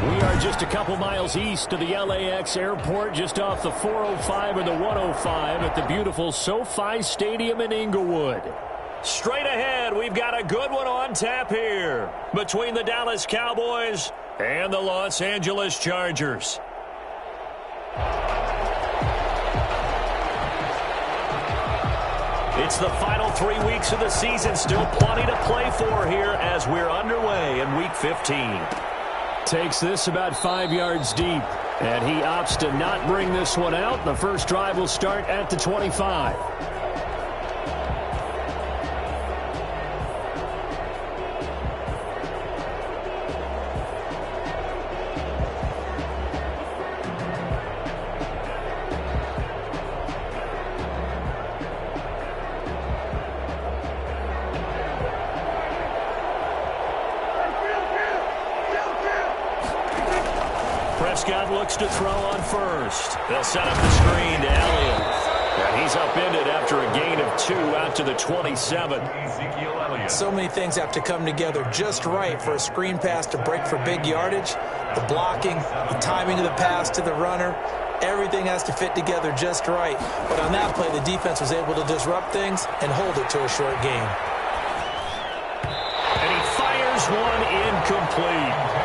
We are just a couple miles east of the LAX airport, just off the 405 or the 105 at the beautiful SoFi Stadium in Inglewood. Straight ahead, we've got a good one on tap here between the Dallas Cowboys and the Los Angeles Chargers. It's the final 3 weeks of the season. Still plenty to play for here as we're underway in Week 15. Takes this about 5 yards deep, and he opts to not bring this one out. The first drive will start at the 25. Prescott looks to throw on first. They'll set up the screen to Elliott. And he's upended after a gain of 2 out to the 27. So many things have to come together just right for a screen pass to break for big yardage. The blocking, the timing of the pass to the runner, everything has to fit together just right. But on that play, the defense was able to disrupt things and hold it to a short gain. And he fires one incomplete.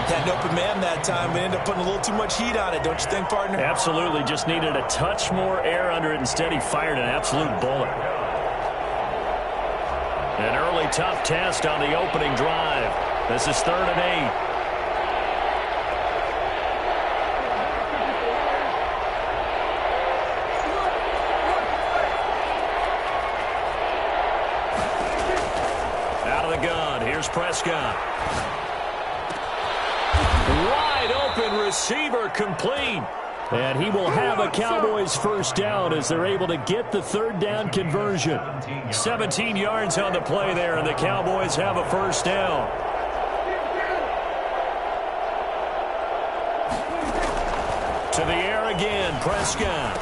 Had an open man that time, but ended up putting a little too much heat on it, don't you think, partner? Absolutely. Just needed a touch more air under it. Instead, he fired an absolute bullet. An early tough test on the opening drive. This is 3rd and 8. Out of the gun. Here's Prescott. Wide open receiver complete. And he will have a Cowboys first down as they're able to get the 3rd down conversion. 17 yards on the play there, and the Cowboys have a first down. To the air again, Prescott.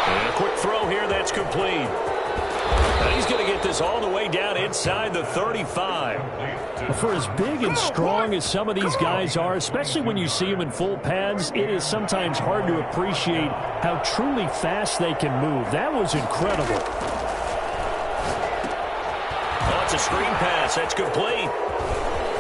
And a quick throw here that's complete. And he's going to get this all the way down inside the 35. For as big and strong as some of these guys are, especially when you see them in full pads, it is sometimes hard to appreciate how truly fast they can move. That was incredible. Oh, it's a screen pass. That's complete.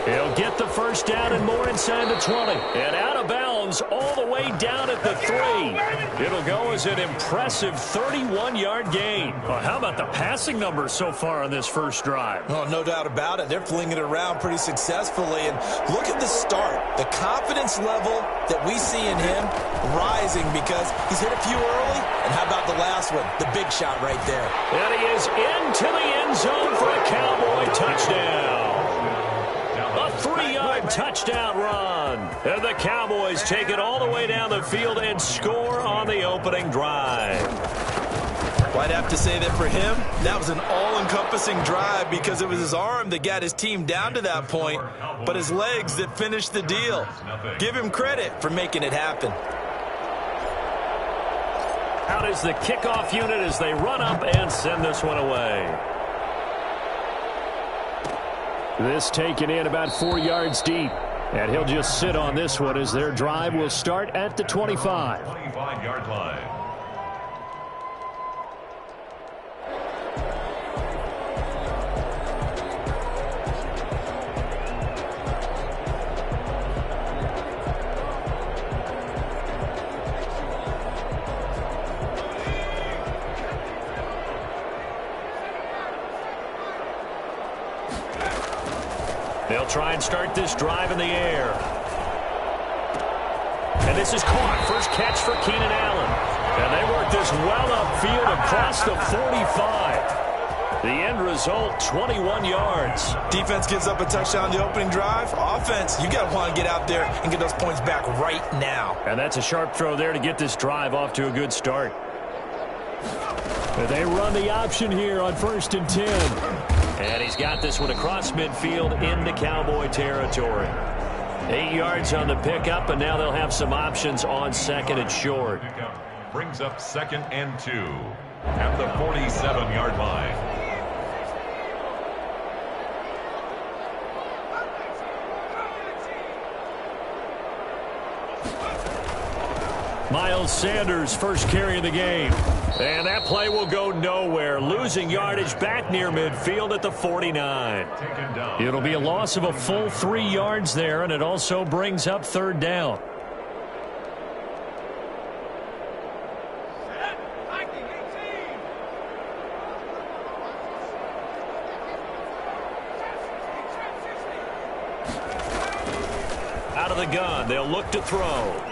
He'll get the first down and more inside the 20. And out of bounds all the way down at the 3. It'll go as an impressive 31-yard gain. Well, how about the passing numbers so far on this first drive? Oh, no doubt about it. They're flinging it around pretty successfully. And look at the start. The confidence level that we see in him rising because he's hit a few early. And how about the last one? The big shot right there. And he is into the end zone for a Cowboy touchdown. A 3-yard touchdown run. And the Cowboys take it all the way down the field and score on the opening drive. Well, I'd have to say that for him, that was an all-encompassing drive because it was his arm that got his team down to that point, but his legs that finished the deal. Give him credit for making it happen. Out is the kickoff unit as they run up and send this one away. This taken in about 4 yards deep. And he'll just sit on this one as their drive will start at the 25. 25-yard line. They'll try and start this drive in the air. And this is caught. First catch for Keenan Allen. And they work this well upfield across the 45. The end result, 21 yards. Defense gives up a touchdown the opening drive. Offense, you got to want to get out there and get those points back right now. And that's a sharp throw there to get this drive off to a good start. They run the option here on 1st and 10. And he's got this one across midfield into Cowboy territory. 8 yards on the pickup, and now they'll have some options on 2nd and short. Brings up 2nd and 2 at the 47-yard line. Miles Sanders first carry of the game. And that play will go nowhere. Losing yardage back near midfield at the 49. It'll be a loss of a full 3 yards there, and it also brings up third down. Out of the gun, they'll look to throw.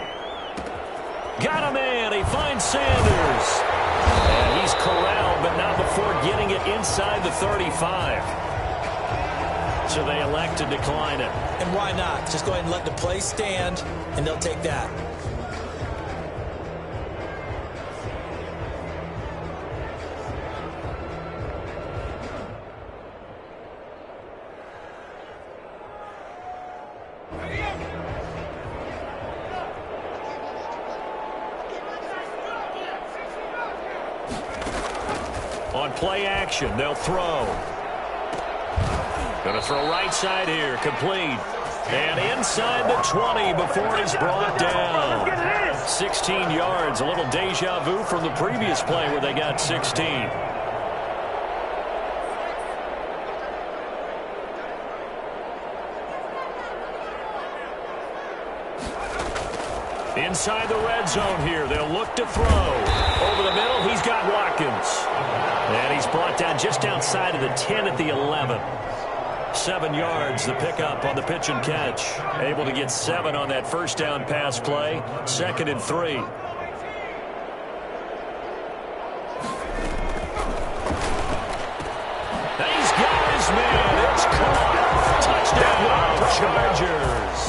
Got a man. He finds Sanders. And he's corralled, but not before getting it inside the 35. So they elect to decline it. And why not? Just go ahead and let the play stand, and they'll take that. On play action, they'll throw. Going to throw right side here, complete. And inside the 20 before he's brought down. 16 yards, a little deja vu from the previous play where they got 16. Inside the red zone here, they'll look to throw. Over the middle, he's got Watkins. And he's brought down just outside of the 10 at the 11. 7 yards, the pickup on the pitch and catch. Able to get 7 on that first down pass play. 2nd and 3. He's got his man. It's caught. Touchdown, Chargers.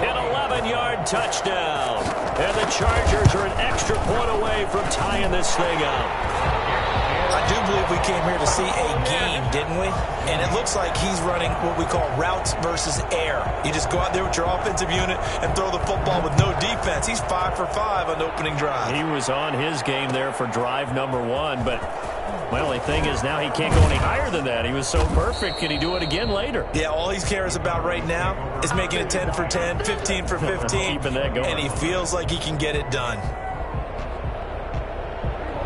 An 11-yard touchdown. And the Chargers are an extra point away from tying this thing up. I do believe we came here to see a game, didn't we? And it looks like he's running what we call routes versus air. You just go out there with your offensive unit and throw the football with no defense. He's 5 for 5 on the opening drive. He was on his game there for drive number 1, but my only thing is now he can't go any higher than that. He was so perfect. Can he do it again later? Yeah, all he cares about right now is making it 10 for 10, 15 for 15. Keeping that going. And he feels like he can get it done.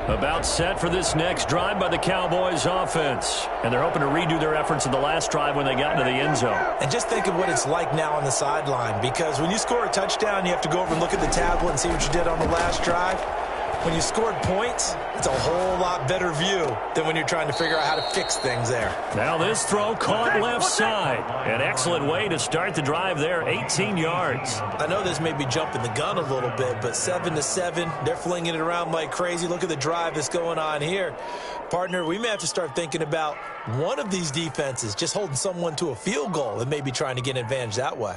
About set for this next drive by the Cowboys offense. And they're hoping to redo their efforts in the last drive when they got into the end zone. And just think of what it's like now on the sideline, because when you score a touchdown, you have to go over and look at the tablet and see what you did on the last drive. When you scored points, it's a whole lot better view than when you're trying to figure out how to fix things there. Now this throw caught left side. An excellent way to start the drive there, 18 yards. I know this may be jumping the gun a little bit, but 7-7, they're flinging it around like crazy. Look at the drive that's going on here. Partner, we may have to start thinking about one of these defenses just holding someone to a field goal and maybe trying to get an advantage that way.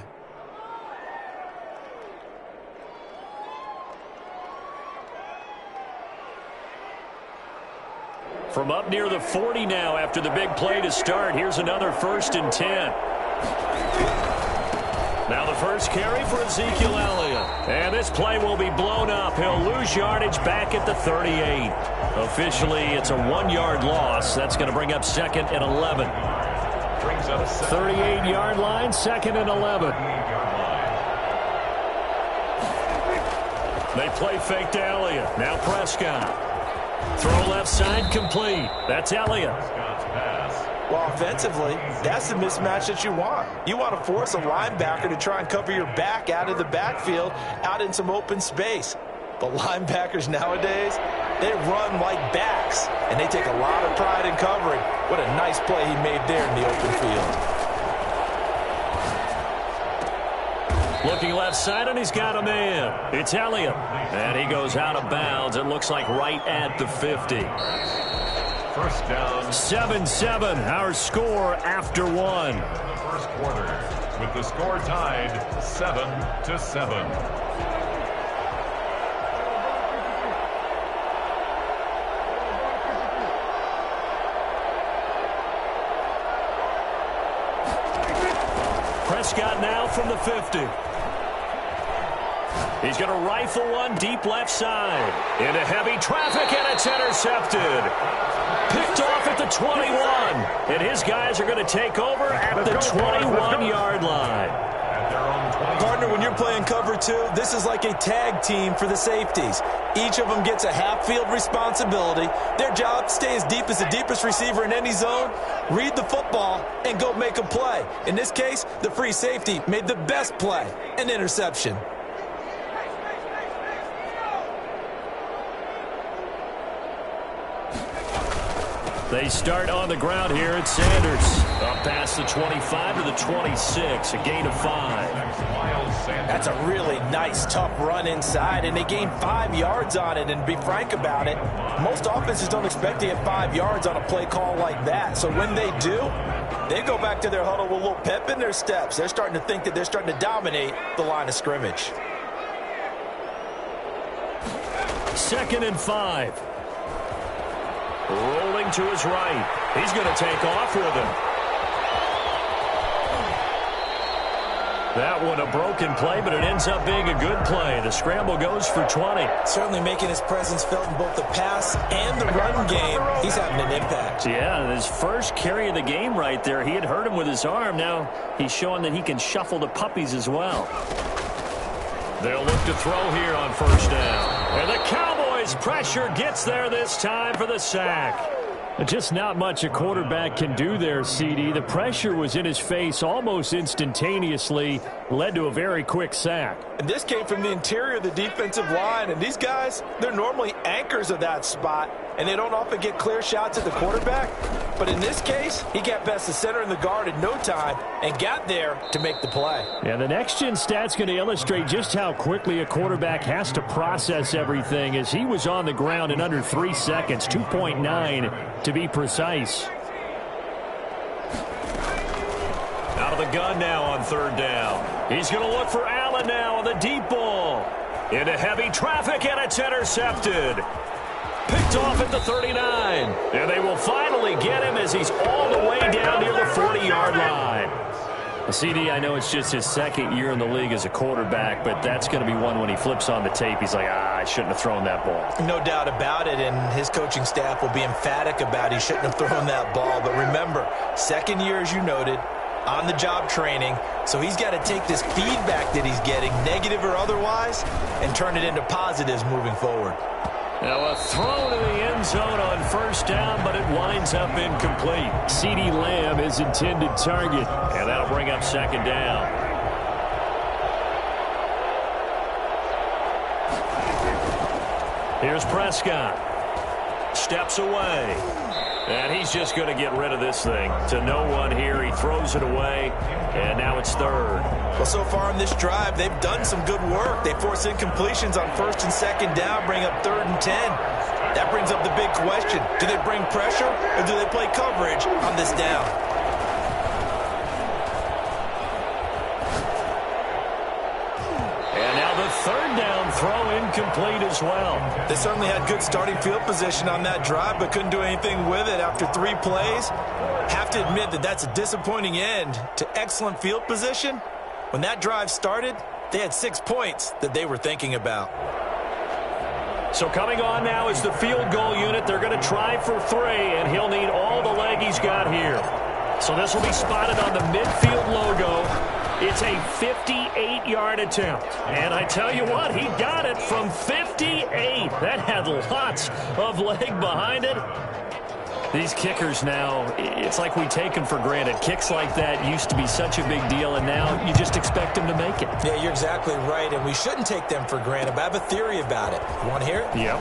From up near the 40 now after the big play to start. Here's another 1st and 10. Now the first carry for Ezekiel Elliott. And this play will be blown up. He'll lose yardage back at the 38. Officially, it's a 1-yard loss. That's going to bring up 2nd and 11. 38-yard line, 2nd and 11. They play fake to Elliott. Now Prescott. Throw left side, complete. That's Elliott. Well, offensively, that's the mismatch that you want. You want to force a linebacker to try and cover your back out of the backfield, out in some open space. But linebackers nowadays, they run like backs, and they take a lot of pride in covering. What a nice play he made there in the open field. Looking left side, and he's got a man. It's Elliott. And he goes out of bounds. It looks like right at the 50. First down. 7-7, our score after 1. The first quarter, with the score tied 7-7. Prescott now from the 50. He's going to rifle one deep left side. Into heavy traffic, and it's intercepted. Picked off at the 21. And his guys are going to take over at the 21-yard line. at their own 20. Partner, when you're playing cover two, this is like a tag team for the safeties. Each of them gets a half-field responsibility. Their job, stay as deep as the deepest receiver in any zone, read the football, and go make a play. In this case, the free safety made the best play, an interception. They start on the ground here at Sanders. Up past the 25 to the 26, a gain of 5. That's a really nice, tough run inside, and they gained 5 yards on it. And to be frank about it, most offenses don't expect to get 5 yards on a play call like that. So when they do, they go back to their huddle with a little pep in their steps. They're starting to think that they're starting to dominate the line of scrimmage. 2nd and 5. Rolling to his right. He's going to take off with him. That one a broken play, but it ends up being a good play. The scramble goes for 20. Certainly making his presence felt in both the pass and the run game. He's having an impact. Yeah, his first carry of the game right there. He had hurt him with his arm. Now he's showing that he can shuffle the puppies as well. They'll look to throw here on 1st down. And the Cowboys pressure gets there this time for the sack. Just not much a quarterback can do there, CD. The pressure was in his face almost instantaneously, led to a very quick sack. And this came from the interior of the defensive line, and these guys, they're normally anchors of that spot, and they don't often get clear shots at the quarterback. But in this case, he got past the center and the guard in no time and got there to make the play. Yeah, the next-gen stat's going to illustrate just how quickly a quarterback has to process everything, as he was on the ground in under 3 seconds, 2.9 to be precise. Out of the gun now on 3rd down. He's going to look for Allen now on the deep ball. Into heavy traffic, and it's intercepted. Picked off at the 39. And they will finally get him as he's all the way down near the 40-yard line. CD, I know it's just his 2nd year in the league as a quarterback, but that's going to be one when he flips on the tape. He's like, I shouldn't have thrown that ball. No doubt about it, and his coaching staff will be emphatic about he shouldn't have thrown that ball. But remember, 2nd year, as you noted, on-the-job training, so he's got to take this feedback that he's getting, negative or otherwise, and turn it into positives moving forward. Now a throw to the end zone on 1st down, but it winds up incomplete. CeeDee Lamb is intended target, and that'll bring up 2nd down. Here's Prescott. Steps away. And he's just going to get rid of this thing. To no one here. He throws it away, and now it's 3rd. Well, so far in this drive, they've done some good work. They force incompletions on 1st and 2nd down, bring up 3rd and 10. That brings up the big question. Do they bring pressure, or do they play coverage on this down? And now the 3rd down throw incomplete as well. They certainly had good starting field position on that drive, but couldn't do anything with it after 3 plays. Have to admit that that's a disappointing end to excellent field position. When that drive started, they had 6 points that they were thinking about. So coming on now is the field goal unit. They're going to try for 3, and he'll need all the leg he's got here. So this will be spotted on the midfield logo. It's a 58-yard attempt. And I tell you what, he got it from 58. That had lots of leg behind it. These kickers now, it's like we take them for granted. Kicks like that used to be such a big deal, and now you just expect them to make it. Yeah, you're exactly right, and we shouldn't take them for granted, but I have a theory about it. You want to hear it? Yep.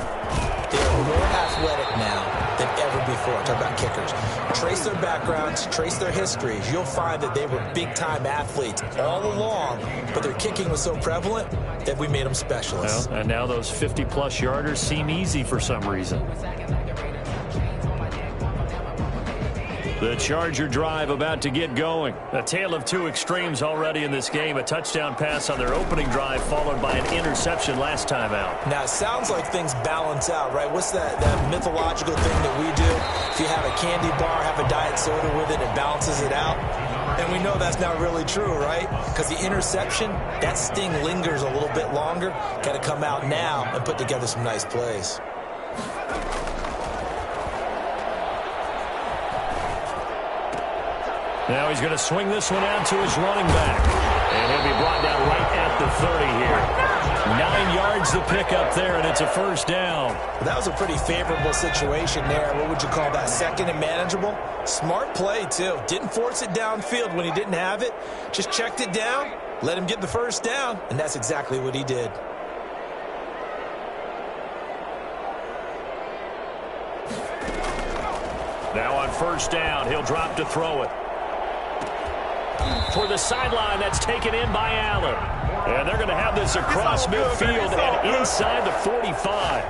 They're more athletic now than ever before. Talk about kickers. Trace their backgrounds, trace their histories. You'll find that they were big-time athletes all along, but their kicking was so prevalent that we made them specialists. Well, and now those 50-plus yarders seem easy for some reason. The Charger drive about to get going. A tale of 2 extremes already in this game. A touchdown pass on their opening drive followed by an interception last time out. Now, it sounds like things balance out, right? What's that mythological thing that we do? If you have a candy bar, have a diet soda with it, it balances it out. And we know that's not really true, right? Because the interception, that sting lingers a little bit longer. Got to come out now and put together some nice plays. Now he's going to swing this one out to his running back. And he'll be brought down right at the 30 here. 9 yards to pick up there, and it's a first down. That was a pretty favorable situation there. What would you call that? Second and manageable? Smart play, too. Didn't force it downfield when he didn't have it. Just checked it down, let him get the first down, and that's exactly what he did. Now on first down, he'll drop to throw it. For the sideline, that's taken in by Allen. And they're going to have this across midfield and inside the 45.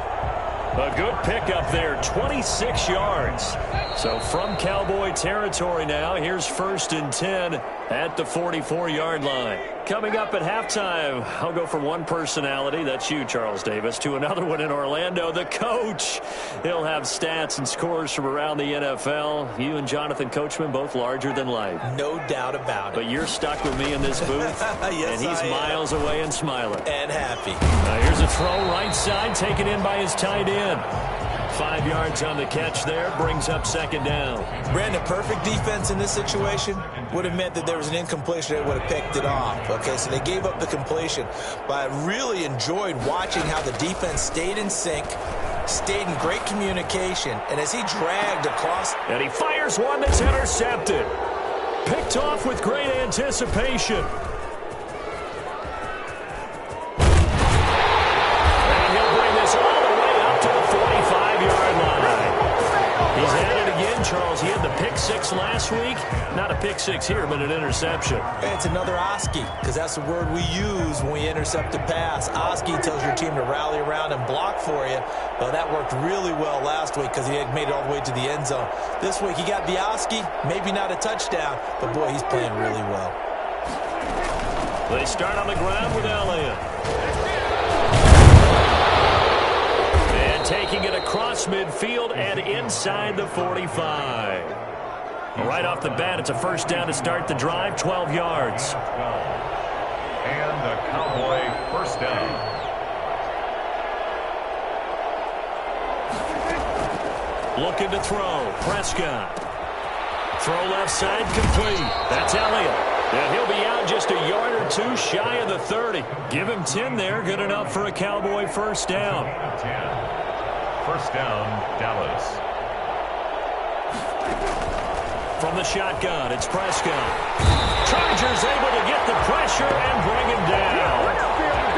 A good pickup there, 26 yards. So from Cowboy territory now, here's 1st and 10 at the 44-yard line. Coming up at halftime, I'll go from one personality, that's you, Charles Davis, to another one in Orlando, the coach. He'll have stats and scores from around the NFL. You and Jonathan Coachman, both larger than life. No doubt about it. But you're stuck with me in this booth, yes, and he's miles away and smiling. And happy. Here's a throw right side, taken in by his tight end. 5 yards on the catch there, brings up 2nd down. Brandon, perfect defense in this situation would have meant that there was an incompletion. They would have picked it off. Okay, so they gave up the completion. But I really enjoyed watching how the defense stayed in sync, stayed in great communication, and as he dragged across. And he fires one that's intercepted. Picked off with great anticipation. Charles, he had the pick 6 last week. Not a pick 6 here, but an interception. It's another Oski, because that's the word we use when we intercept a pass. Oski tells your team to rally around and block for you. Well, that worked really well last week because he had made it all the way to the end zone. This week he got the Oski, maybe not a touchdown, but boy, he's playing really well. They start on the ground with Elliott. Taking it across midfield and inside the 45. Right off the bat, it's a first down to start the drive, 12 yards. And the Cowboy first down. Looking to throw. Prescott. Throw left side, complete. That's Elliott. And he'll be out just a yard or two shy of the 30. Give him 10 there, good enough for a Cowboy first down. 10. First down, Dallas. From the shotgun, it's Prescott. Chargers able to get the pressure and bring him down.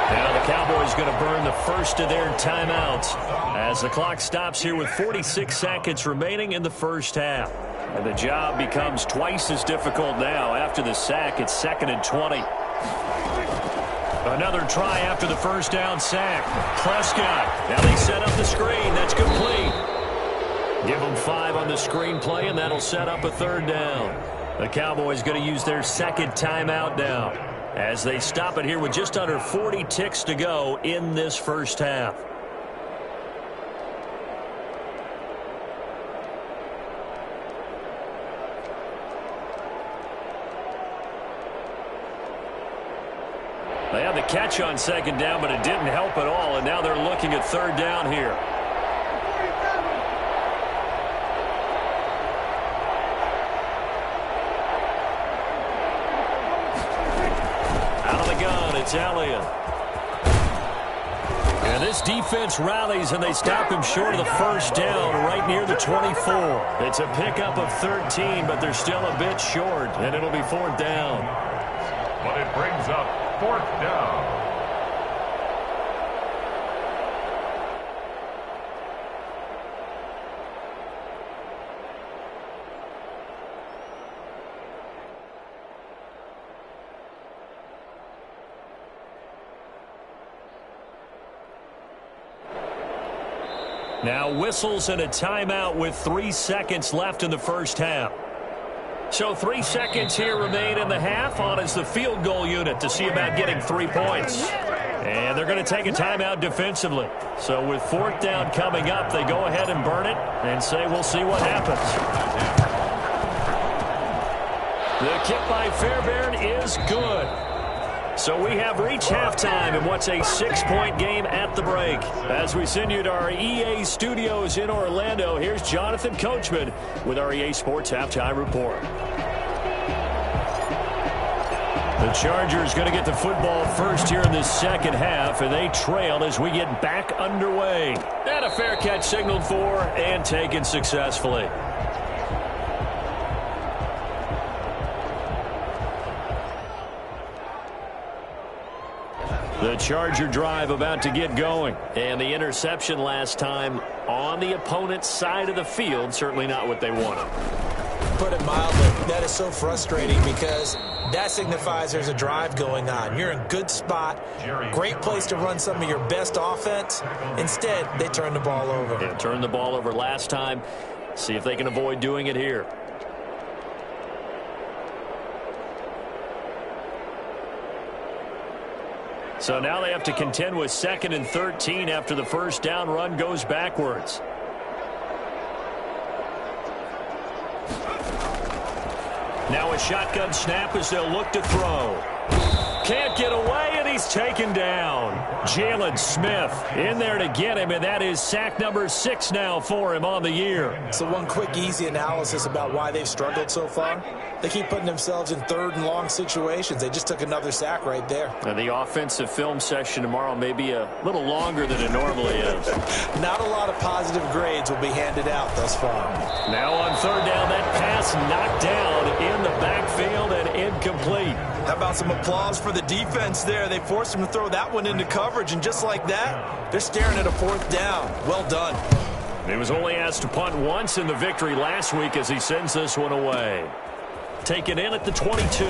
Now the Cowboys going to burn the first of their timeouts as the clock stops here with 46 seconds remaining in the first half. And the job becomes twice as difficult now. After the sack, it's 2nd and 20. Another try after the first down sack. Prescott. Now they set up the screen. That's complete. Give them 5 on the screen play, and that'll set up a 3rd down. The Cowboys going to use their 2nd timeout now as they stop it here with just under 40 ticks to go in this first half. They had the catch on 2nd down, but it didn't help at all, and now they're looking at 3rd down here. Out of the gun, it's Elliott. And this defense rallies, and they stop him short of the first down right near the 24. It's a pickup of 13, but they're still a bit short, and it'll be 4th down. But it brings up 4th down. Now whistles and a timeout with 3 seconds left in the first half. So 3 seconds here remain in the half. On is the field goal unit to see about getting 3 points. And they're going to take a timeout defensively. So with 4th down coming up, they go ahead and burn it and say we'll see what happens. The kick by Fairbairn is good. So we have reached halftime in what's a 6-point game at the break. As we send you to our EA studios in Orlando, here's Jonathan Coachman with our EA Sports Halftime Report. The Chargers going to get the football first here in this second half, and they trailed as we get back underway. And a fair catch signaled for and taken successfully. The Charger drive about to get going. And the interception last time on the opponent's side of the field, certainly not what they wanted. Put it mildly, that is so frustrating because that signifies there's a drive going on. You're in good spot, great place to run some of your best offense. Instead, they turn the ball over. Yeah, turned the ball over last time. See if they can avoid doing it here. So now they have to contend with 2nd and 13 after the first down run goes backwards. Now a shotgun snap as they'll look to throw. Can't get away, and he's taken down. Jalen Smith in there to get him, and that is sack number 6 now for him on the year. So one quick, easy analysis about why they've struggled so far. They keep putting themselves in 3rd and long situations. They just took another sack right there. And the offensive film session tomorrow may be a little longer than it normally is. Not a lot of positive grades will be handed out thus far. Now on 3rd down, that pass knocked down in the backfield and incomplete. How about some applause for the defense there? They forced him to throw that one into coverage, and just like that, they're staring at a 4th down. Well done. He was only asked to punt once in the victory last week as he sends this one away. Taken in at the 22.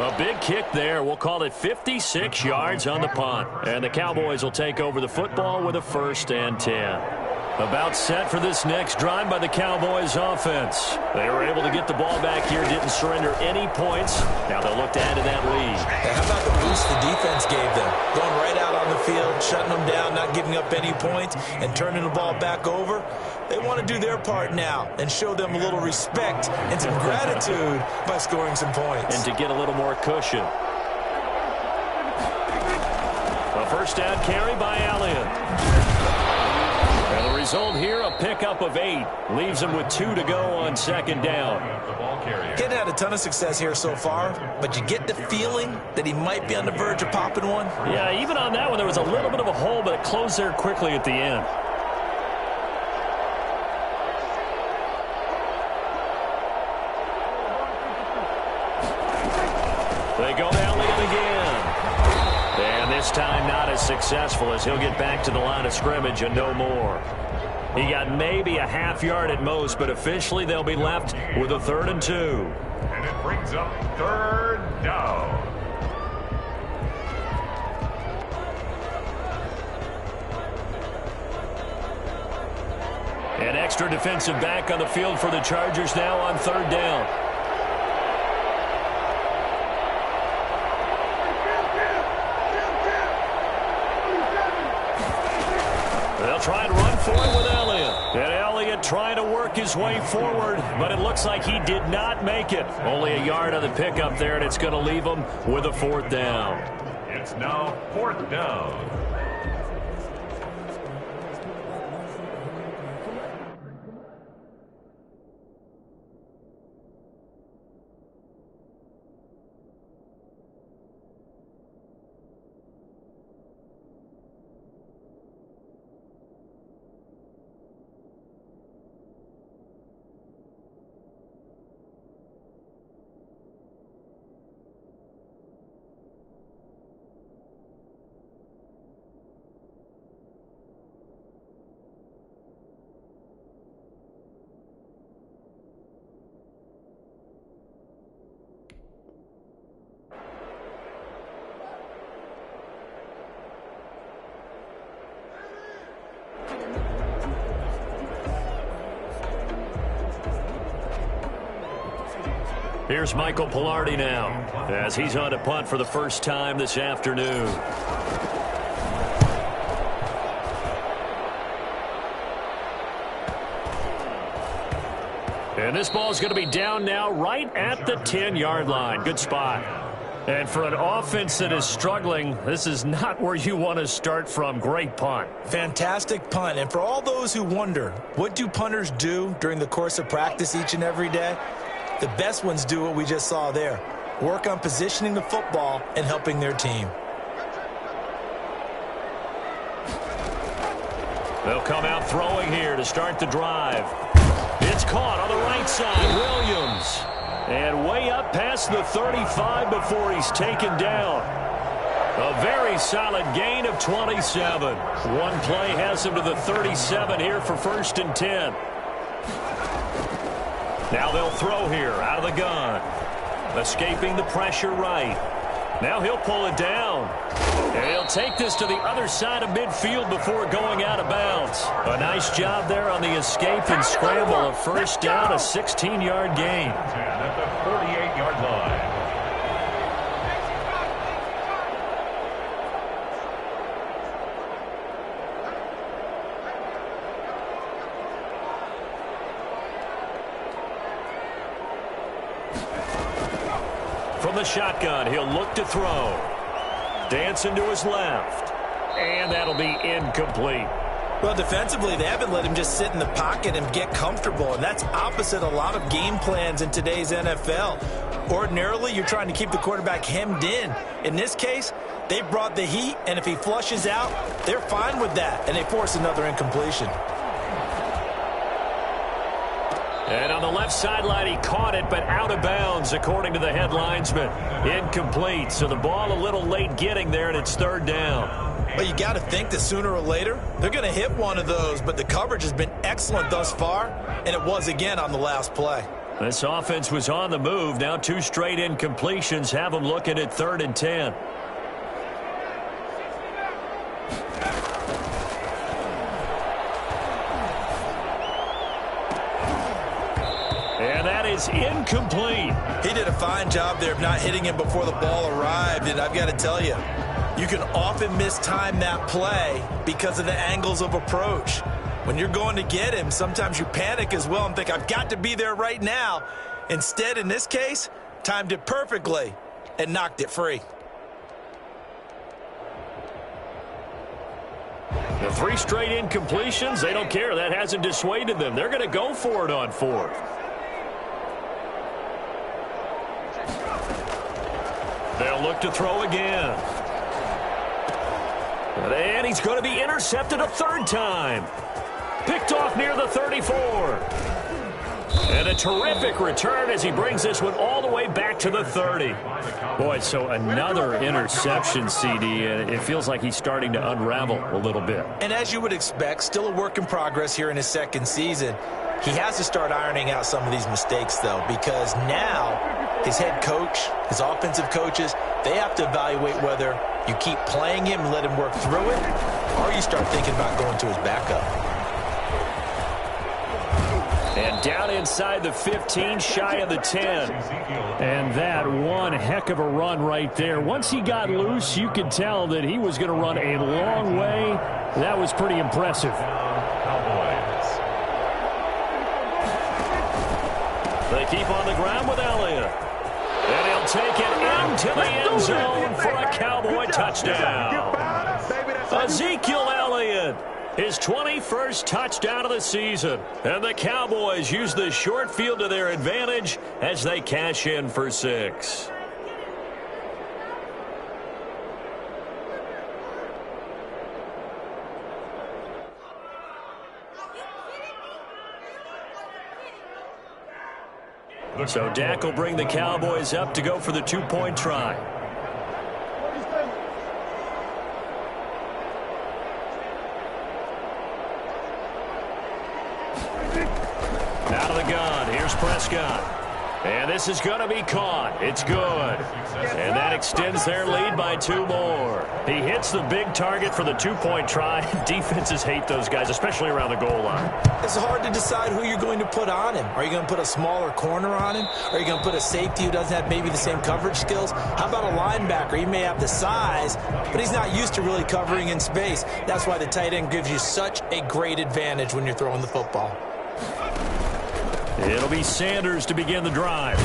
A big kick there. We'll call it 56 yards on the punt. And the Cowboys will take over the football with a 1st and 10. About set for this next drive by the Cowboys offense. They were able to get the ball back here, didn't surrender any points. Now they'll look to add to that lead. Hey, how about the boost the defense gave them? Going right out on the field, shutting them down, not giving up any points, and turning the ball back over. They want to do their part now and show them a little respect and some gratitude by scoring some points. And to get a little more cushion. A 1st down carry by Elliott. And the result here, a pickup of 8. Leaves him with 2 to go on 2nd down. Getting had a ton of success here so far, but you get the feeling that he might be on the verge of popping one. Yeah, even on that one, there was a little bit of a hole, but it closed there quickly at the end. They go to Elliott again. And this time not as successful as he'll get back to the line of scrimmage and no more. He got maybe a half yard at most, but officially they'll be left with a 3rd and 2. And it brings up 3rd down. An extra defensive back on the field for the Chargers now on 3rd down. They'll try and run for it with Elliott. And Elliott trying to work his way forward, but it looks like he did not make it. Only a yard on the pickup there, and it's going to leave him with a 4th down. It's now 4th down. Here's Michael Palardy now as he's on to punt for the first time this afternoon. And this ball is going to be down now right at the 10-yard line. Good spot. And for an offense that is struggling, this is not where you want to start from. Great punt. Fantastic punt. And for all those who wonder, what do punters do during the course of practice each and every day? The best ones do what we just saw there. work on positioning the football and helping their team. They'll come out throwing here to start the drive. It's caught on the right side. Williams. And way up past the 35 before he's taken down. A very solid gain of 27. One play has him to the 37 here for 1st and 10. Now they'll throw here out of the gun. Escaping the pressure right. Now he'll pull it down. And he'll take this to the other side of midfield before going out of bounds. A nice job there on the escape and scramble. A 1st down, a 16-yard gain. At the 48-yard line. From the shotgun, he'll look to throw. Dancing to his left. And that'll be incomplete. Well, defensively, they haven't let him just sit in the pocket and get comfortable, and that's opposite a lot of game plans in today's NFL. Ordinarily, you're trying to keep the quarterback hemmed in. In this case, they brought the heat, and if he flushes out, they're fine with that, and they force another incompletion. And on the left sideline, he caught it, but out of bounds, according to the head linesman. Incomplete, so the ball a little late getting there, and it's 3rd down. Well, you got to think that sooner or later, they're going to hit one of those, but the coverage has been excellent thus far, and it was again on the last play. This offense was on the move. Now 2 straight incompletions have them looking at 3rd and 10. And that is incomplete. He did a fine job there of not hitting him before the ball arrived, and I've got to tell you, you can often mistime that play because of the angles of approach. When you're going to get him, sometimes you panic as well and think, I've got to be there right now. Instead, in this case, timed it perfectly and knocked it free. The 3 straight incompletions, they don't care. That hasn't dissuaded them. They're going to go for it on 4th. They'll look to throw again. And he's going to be intercepted a 3rd time. Picked off near the 34. And a terrific return as he brings this one all the way back to the 30. Boy, so another interception, CD, and it feels like he's starting to unravel a little bit. And as you would expect, still a work in progress here in his 2nd season. He has to start ironing out some of these mistakes, though, because now his head coach, his offensive coaches, they have to evaluate whether you keep playing him and let him work through it, or you start thinking about going to his backup. And down inside the 15, shy of the 10. And that one heck of a run right there. Once he got loose, you could tell that he was going to run a long way. That was pretty impressive. They keep on the ground with Elliott. And he'll take it into the end zone for a Cowboy touchdown. Ezekiel Elliott, his 21st touchdown of the season. And the Cowboys use the short field to their advantage as they cash in for 6. So Dak will bring the Cowboys up to go for the 2-point try. Out of the gun, here's Prescott. And this is going to be caught. It's good. And that extends their lead by 2 more. He hits the big target for the 2-point try. Defenses hate those guys, especially around the goal line. It's hard to decide who you're going to put on him. Are you going to put a smaller corner on him? Are you going to put a safety who doesn't have maybe the same coverage skills? How about a linebacker? He may have the size, but he's not used to really covering in space. That's why the tight end gives you such a great advantage when you're throwing the football. It'll be Sanders to begin the drive.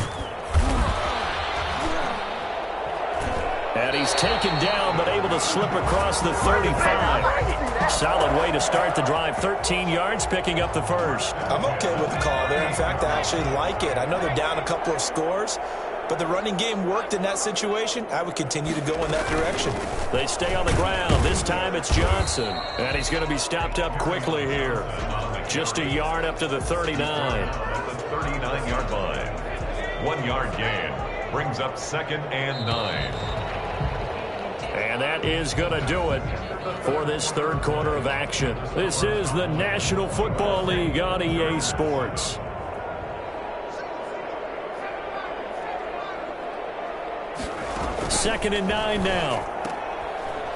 And he's taken down, but able to slip across the 35. Solid way to start the drive. 13 yards, picking up the first. I'm okay with the call there. In fact, I actually like it. I know they're down a couple of scores, but the running game worked in that situation. I would continue to go in that direction. They stay on the ground. This time it's Johnson, and he's going to be stopped up quickly here. Just a yard up to the 39. At the 39-yard line. 1 yard gain. Brings up 2nd and 9. And that is going to do it for this third quarter of action. This is the National Football League on EA Sports. Second and 9 now.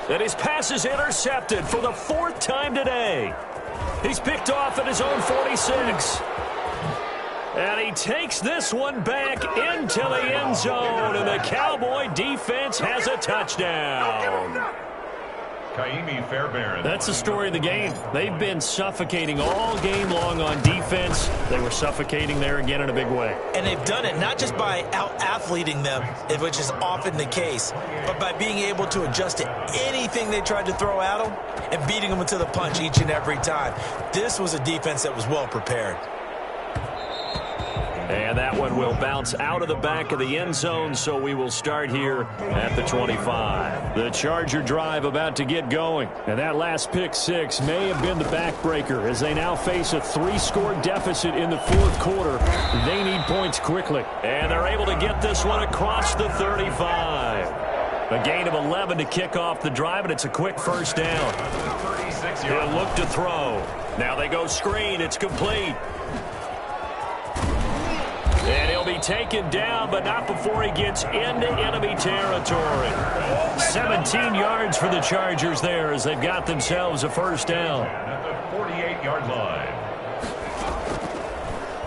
And his pass is intercepted for the 4th time today. He's picked off at his own 46. And he takes this one back into the end zone, and the Cowboy defense has a touchdown. Kaimi Fairbairn. That's the story of the game. They've been suffocating all game long on defense. They were suffocating there again in a big way. And they've done it not just by out-athleting them, which is often the case, but by being able to adjust to anything they tried to throw at them and beating them to the punch each and every time. This was a defense that was well prepared. And that one will bounce out of the back of the end zone, so we will start here at the 25. The Charger drive about to get going. And that last pick six may have been the backbreaker as they now face a 3-score deficit in the fourth quarter. They need points quickly. And they're able to get this one across the 35. A gain of 11 to kick off the drive, and it's a quick first down. He'll look to throw. Now they go screen. It's complete. And he'll be taken down, but not before he gets into enemy territory. 17 yards for the Chargers there as they've got themselves a first down. At the 48-yard line.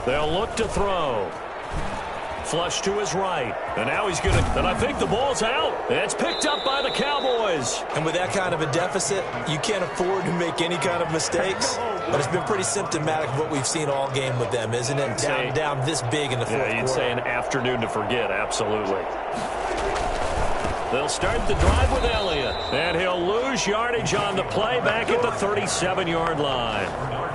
They'll look to throw. Flush to his right. And now he's going to, and I think the ball's out. It's picked up by the Cowboys. And with that kind of a deficit, you can't afford to make any kind of mistakes. But it's been pretty symptomatic of what we've seen all game with them, isn't it? Down this big in the fourth quarter. Yeah, you'd say an afternoon to forget, absolutely. They'll start the drive with Elliott. And he'll lose yardage on the play back at the 37-yard line.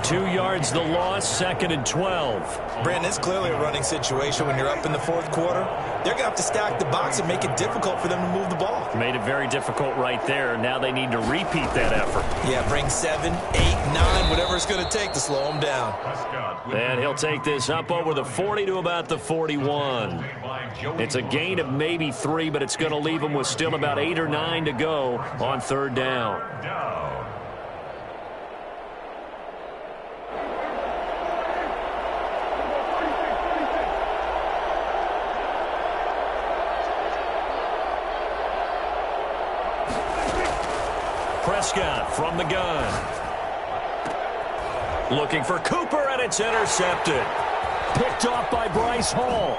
2 yards the loss, 2nd and 12. Brandon, it's clearly a running situation when you're up in the fourth quarter. They're going to have to stack the box and make it difficult for them to move the ball. Made it very difficult right there. Now they need to repeat that effort. Yeah, bring 7, 8, 9, whatever it's going to take to slow them down. And he'll take this up over the 40 to about the 41. It's a gain of maybe 3, but it's going to leave them with still about 8 or 9 to go on third down. Prescott from the gun. Looking for Cooper, and it's intercepted. Picked off by Bryce Hall.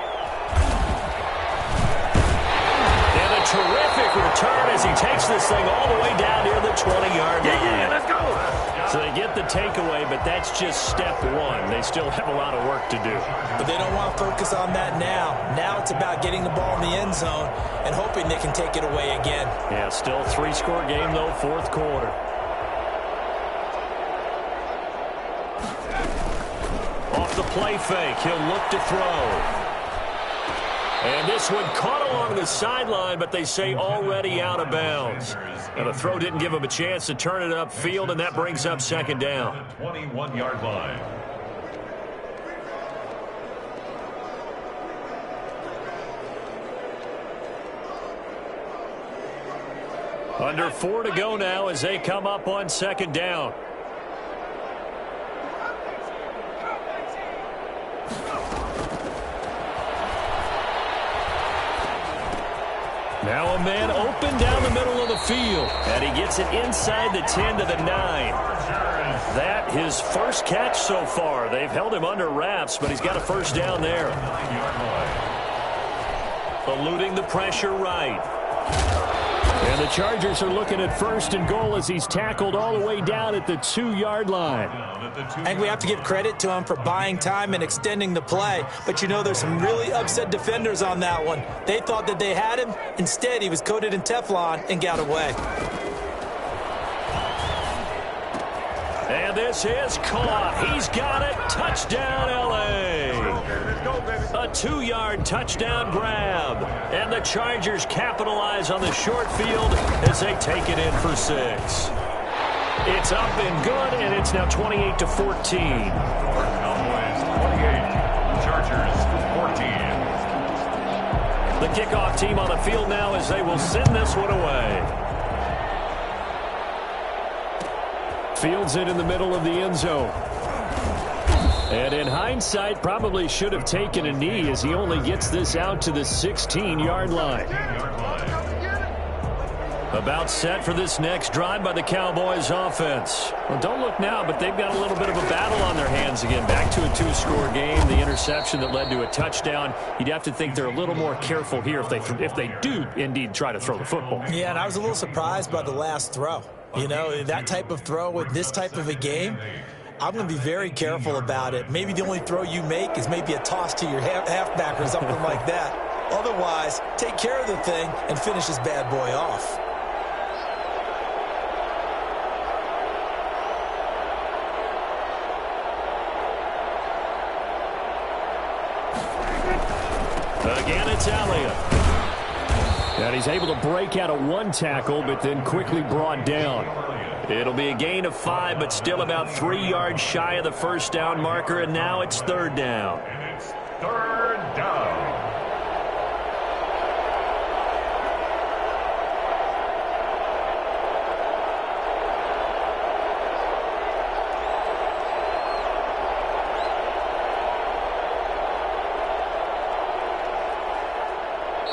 And a terrific return as he takes this thing all the way down near the 20-yard line. Yeah, let's go. So they get the takeaway, but that's just step one. They still have a lot of work to do. But they don't want to focus on that now. Now it's about getting the ball in the end zone and hoping they can take it away again. Yeah, still 3-score game, though, fourth quarter. Off the play fake, he'll look to throw. And this one caught along the sideline, but they say already out of bounds. And the throw didn't give him a chance to turn it upfield, and that brings up second down. 21-yard line. Under 4 to go now as they come up on second down. Now a man open down the middle of the field. And he gets it inside the 10 to the 9. That his first catch so far. They've held him under wraps, but he's got a first down there. Eluding the pressure right. And the Chargers are looking at first and goal as he's tackled all the way down at the 2-yard line. I think we have to give credit to him for buying time and extending the play. But, you know, there's some really upset defenders on that one. They thought that they had him. Instead, he was coated in Teflon and got away. And this is caught. He's got it. Touchdown, L.A. A 2-yard touchdown grab. And the Chargers capitalize on the short field as they take it in for 6. It's up and good, and it's now 28-14. Cowboys 28, Chargers 14. The kickoff team on the field now as they will send this one away. Fields it in the middle of the end zone. And in hindsight, probably should have taken a knee as he only gets this out to the 16-yard line. About set for this next drive by the Cowboys offense. Well, don't look now, but they've got a little bit of a battle on their hands again. Back to a 2-score game, the interception that led to a touchdown. You'd have to think they're a little more careful here if they do indeed try to throw the football. Yeah, and I was a little surprised by the last throw. You know, that type of throw with this type of a game, I'm going to be very careful about it. Maybe the only throw you make is maybe a toss to your halfback or something like that. Otherwise, take care of the thing and finish this bad boy off. Again, it's Elliott. And he's able to break out of one tackle, but then quickly brought down. It'll be a gain of 5, but still about 3 yards shy of the first down marker, and now it's 3rd down. And it's 3rd down.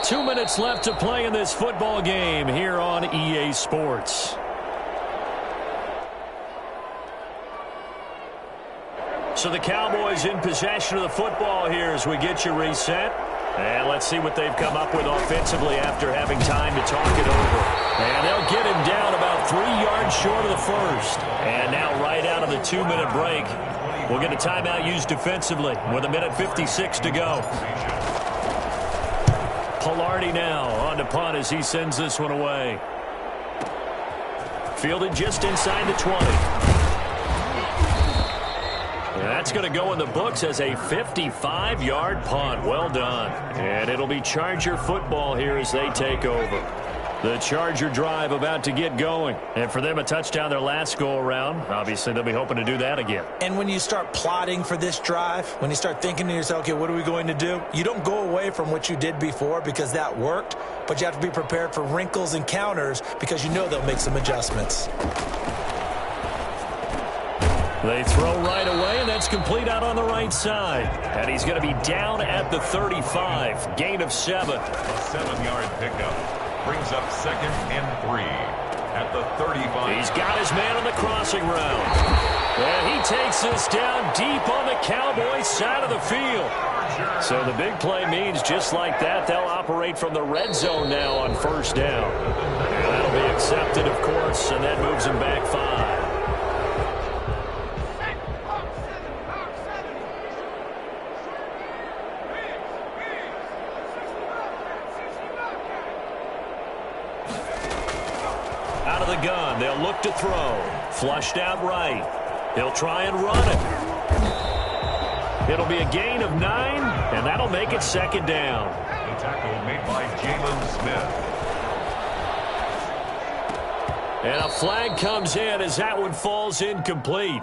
Two minutes left to play in this football game here on EA Sports. So the Cowboys in possession of the football here as we get you reset. And let's see what they've come up with offensively after having time to talk it over. And they'll get him down about 3 yards short of the first. And now right out of the 2-minute break, we'll get a timeout used defensively with 1:56 to go. Palardy now on to punt as he sends this one away. Fielded just inside the 20. That's going to go in the books as a 55-yard punt. Well done. And it'll be Charger football here as they take over. The Charger drive about to get going. And for them, a touchdown their last go-around. Obviously, they'll be hoping to do that again. And when you start plotting for this drive, when you start thinking to yourself, okay, what are we going to do? You don't go away from what you did before because that worked, but you have to be prepared for wrinkles and counters because you know they'll make some adjustments. They throw right away, and that's complete out on the right side. And he's going to be down at the 35. Gain of 7. A 7-yard pickup. Brings up 2nd and 3 at the 35. He's got his man on the crossing route. And he takes this down deep on the Cowboys side of the field. So the big play means just like that, they'll operate from the red zone now on 1st down. And that'll be accepted, of course, and that moves him back 5. Out of the gun, they'll look to throw. Flushed out right. He'll try and run it. It'll be a gain of 9, and that'll make it 2nd down. The tackle made by Jalen Smith. And a flag comes in as that one falls incomplete.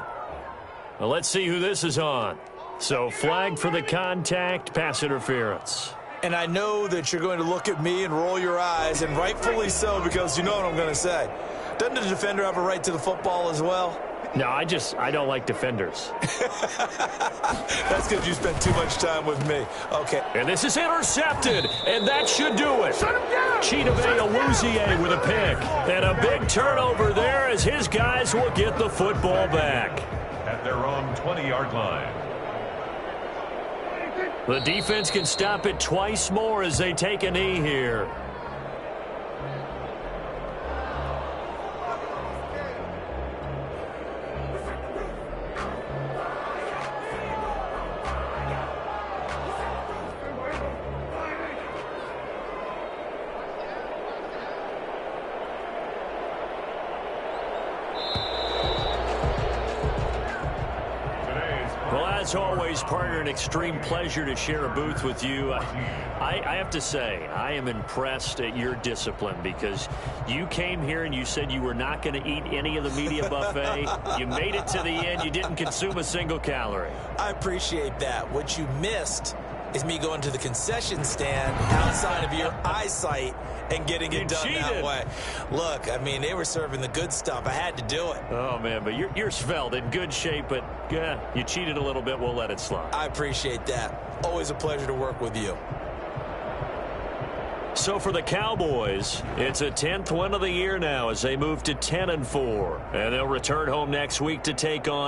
Well, let's see who this is on. So flag for the contact, pass interference. And I know that you're going to look at me and roll your eyes, and rightfully so, because you know what I'm going to say. Doesn't the defender have a right to the football as well? No, I don't like defenders. That's because you spent too much time with me. Okay. And this is intercepted, and that should do it. Chidobe Awuzie with a pick. And a big turnover there as his guys will get the football back. At their own 20-yard line. The defense can stop it twice more as they take a knee here. As always, partner, an extreme pleasure to share a booth with you. I have to say, I am impressed at your discipline because you came here and you said you were not going to eat any of the media buffet. You made it to the end. You didn't consume a single calorie. I appreciate that. What you missed is me going to the concession stand outside of your eyesight and getting it done that way. Look, I mean, they were serving the good stuff. I had to do it. Oh, man, but you're svelte, in good shape, but yeah, you cheated a little bit. We'll let it slide. I appreciate that. Always a pleasure to work with you. So for the Cowboys, it's a 10th win of the year now as they move to 10-4. And they'll return home next week to take on